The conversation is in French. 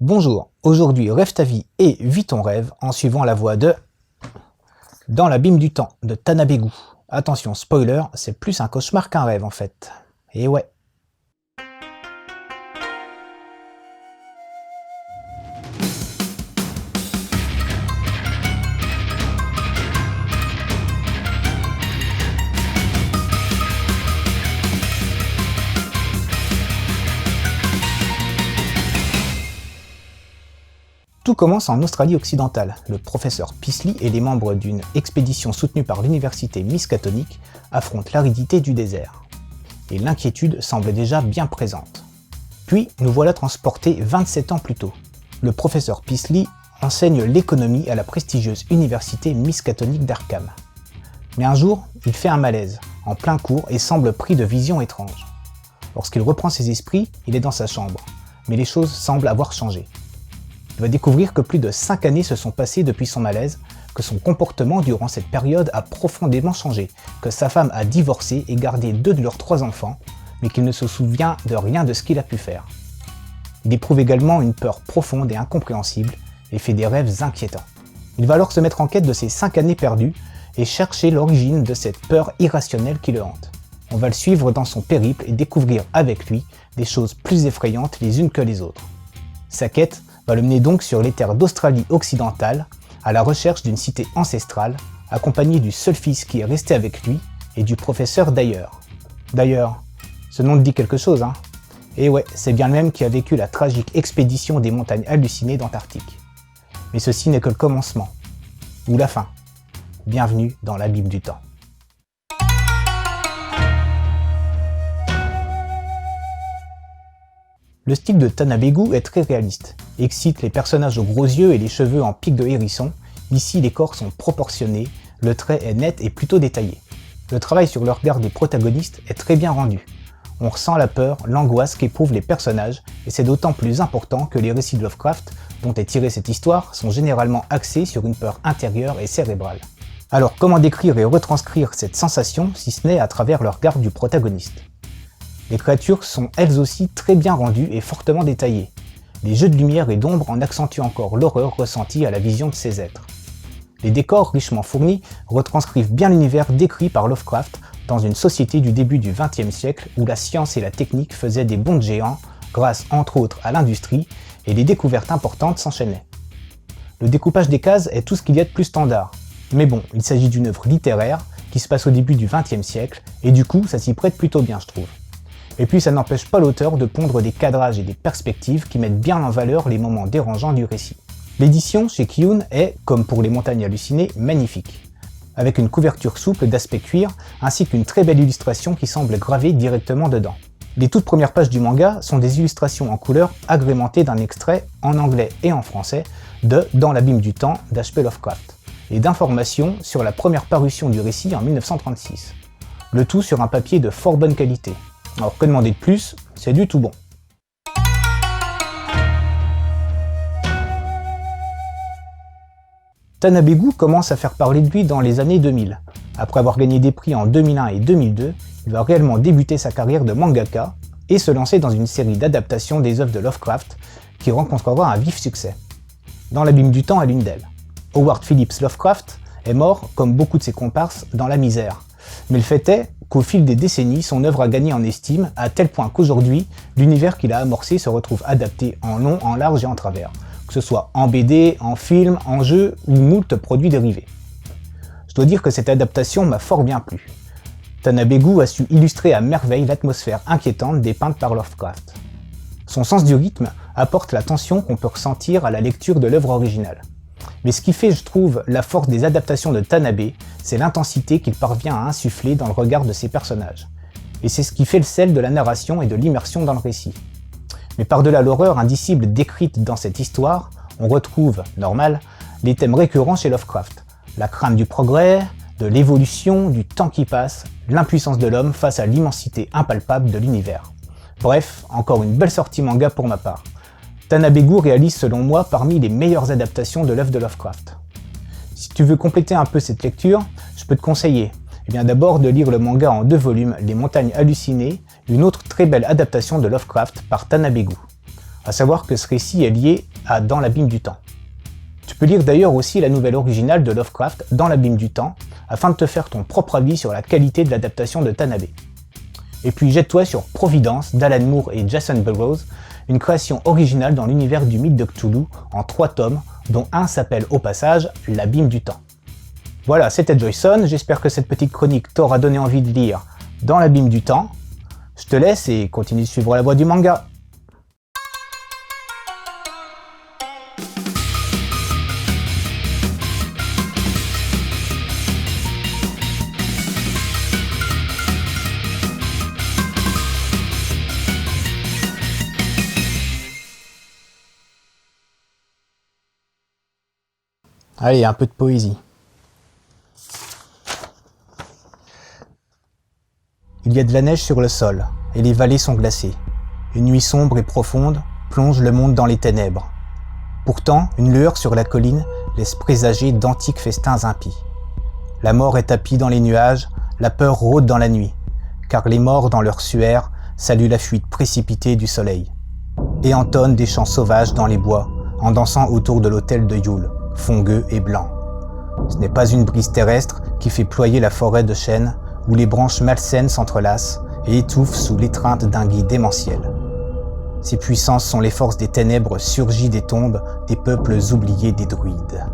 Bonjour, aujourd'hui rêve ta vie et vis ton rêve en suivant la voie de Dans l'abîme du temps de Tanabe-gu. Attention, spoiler, c'est plus un cauchemar qu'un rêve en fait. Et ouais. Tout commence en Australie occidentale. Le professeur Peasley et les membres d'une expédition soutenue par l'université Miskatonic affrontent l'aridité du désert. Et l'inquiétude semble déjà bien présente. Puis, nous voilà transportés 27 ans plus tôt. Le professeur Peasley enseigne l'économie à la prestigieuse université Miskatonic d'Arkham. Mais un jour, il fait un malaise, en plein cours, et semble pris de visions étranges. Lorsqu'il reprend ses esprits, il est dans sa chambre, mais les choses semblent avoir changé. Il va découvrir que plus de 5 années se sont passées depuis son malaise, que son comportement durant cette période a profondément changé, que sa femme a divorcé et gardé 2 de leurs 3 enfants, mais qu'il ne se souvient de rien de ce qu'il a pu faire. Il éprouve également une peur profonde et incompréhensible, et fait des rêves inquiétants. Il va alors se mettre en quête de ces 5 années perdues, et chercher l'origine de cette peur irrationnelle qui le hante. On va le suivre dans son périple et découvrir avec lui des choses plus effrayantes les unes que les autres. Sa quête va le mener donc sur les terres d'Australie occidentale, à la recherche d'une cité ancestrale, accompagné du seul fils qui est resté avec lui, et du professeur Dyer. Dyer, ce nom te dit quelque chose, hein? Et ouais, c'est bien le même qui a vécu la tragique expédition des montagnes hallucinées d'Antarctique. Mais ceci n'est que le commencement, ou la fin. Bienvenue dans l'abîme du temps. Le style de Tanabe-gu est très réaliste, excite les personnages aux gros yeux et les cheveux en pique de hérisson. Ici les corps sont proportionnés, le trait est net et plutôt détaillé. Le travail sur le regard des protagonistes est très bien rendu. On ressent la peur, l'angoisse qu'éprouvent les personnages, et c'est d'autant plus important que les récits de Lovecraft, dont est tirée cette histoire, sont généralement axés sur une peur intérieure et cérébrale. Alors comment décrire et retranscrire cette sensation si ce n'est à travers le regard du protagoniste? Les créatures sont elles aussi très bien rendues et fortement détaillées. Les jeux de lumière et d'ombre en accentuent encore l'horreur ressentie à la vision de ces êtres. Les décors richement fournis retranscrivent bien l'univers décrit par Lovecraft dans une société du début du XXe siècle où la science et la technique faisaient des bonds de géants grâce entre autres à l'industrie et les découvertes importantes s'enchaînaient. Le découpage des cases est tout ce qu'il y a de plus standard. Mais bon, il s'agit d'une œuvre littéraire qui se passe au début du XXe siècle et du coup ça s'y prête plutôt bien je trouve. Et puis ça n'empêche pas l'auteur de pondre des cadrages et des perspectives qui mettent bien en valeur les moments dérangeants du récit. L'édition chez Kiyun est, comme pour les montagnes hallucinées, magnifique, avec une couverture souple d'aspect cuir ainsi qu'une très belle illustration qui semble gravée directement dedans. Les toutes premières pages du manga sont des illustrations en couleur agrémentées d'un extrait en anglais et en français de Dans l'abîme du temps d'H.P. Lovecraft et d'informations sur la première parution du récit en 1936. Le tout sur un papier de fort bonne qualité. Alors que demander de plus, c'est du tout bon. Tanabe-gu commence à faire parler de lui dans les années 2000. Après avoir gagné des prix en 2001 et 2002, il va réellement débuter sa carrière de mangaka et se lancer dans une série d'adaptations des œuvres de Lovecraft qui rencontrera un vif succès. Dans l'abîme du temps est l'une d'elles. Howard Phillips Lovecraft est mort, comme beaucoup de ses comparses, dans la misère. Mais le fait est qu'au fil des décennies, son œuvre a gagné en estime, à tel point qu'aujourd'hui, l'univers qu'il a amorcé se retrouve adapté en long, en large et en travers, que ce soit en BD, en film, en jeu ou moult produits dérivés. Je dois dire que cette adaptation m'a fort bien plu. Tanabe-gu a su illustrer à merveille l'atmosphère inquiétante dépeinte par Lovecraft. Son sens du rythme apporte la tension qu'on peut ressentir à la lecture de l'œuvre originale. Mais ce qui fait, je trouve, la force des adaptations de Tanabe, c'est l'intensité qu'il parvient à insuffler dans le regard de ses personnages. Et c'est ce qui fait le sel de la narration et de l'immersion dans le récit. Mais par-delà l'horreur indicible décrite dans cette histoire, on retrouve, normal, les thèmes récurrents chez Lovecraft. La crainte du progrès, de l'évolution, du temps qui passe, l'impuissance de l'homme face à l'immensité impalpable de l'univers. Bref, encore une belle sortie manga pour ma part. Tanabe-gu réalise selon moi parmi les meilleures adaptations de l'œuvre de Lovecraft. Si tu veux compléter un peu cette lecture, je peux te conseiller d'abord de lire le manga en 2 volumes, Les montagnes hallucinées, une autre très belle adaptation de Lovecraft par Tanabe-gu. À savoir que ce récit est lié à Dans l'abîme du temps. Tu peux lire d'ailleurs aussi la nouvelle originale de Lovecraft, Dans l'abîme du temps, afin de te faire ton propre avis sur la qualité de l'adaptation de Tanabe. Et puis jette-toi sur Providence d'Alan Moore et Jason Burroughs, une création originale dans l'univers du mythe de Cthulhu en 3 tomes, dont un s'appelle au passage L'abîme du temps. Voilà, c'était Joyson, j'espère que cette petite chronique t'aura donné envie de lire Dans l'abîme du temps. Je te laisse et continue de suivre la voie du manga. Allez, un peu de poésie. Il y a de la neige sur le sol, et les vallées sont glacées. Une nuit sombre et profonde plonge le monde dans les ténèbres. Pourtant, une lueur sur la colline laisse présager d'antiques festins impies. La mort est tapie dans les nuages, la peur rôde dans la nuit, car les morts dans leur suaire saluent la fuite précipitée du soleil, et entonnent des chants sauvages dans les bois, en dansant autour de l'autel de Yule, fongueux et blanc. Ce n'est pas une brise terrestre qui fait ployer la forêt de chênes où les branches malsaines s'entrelacent et étouffent sous l'étreinte d'un gui démentiel. Ces puissances sont les forces des ténèbres surgies des tombes des peuples oubliés des druides.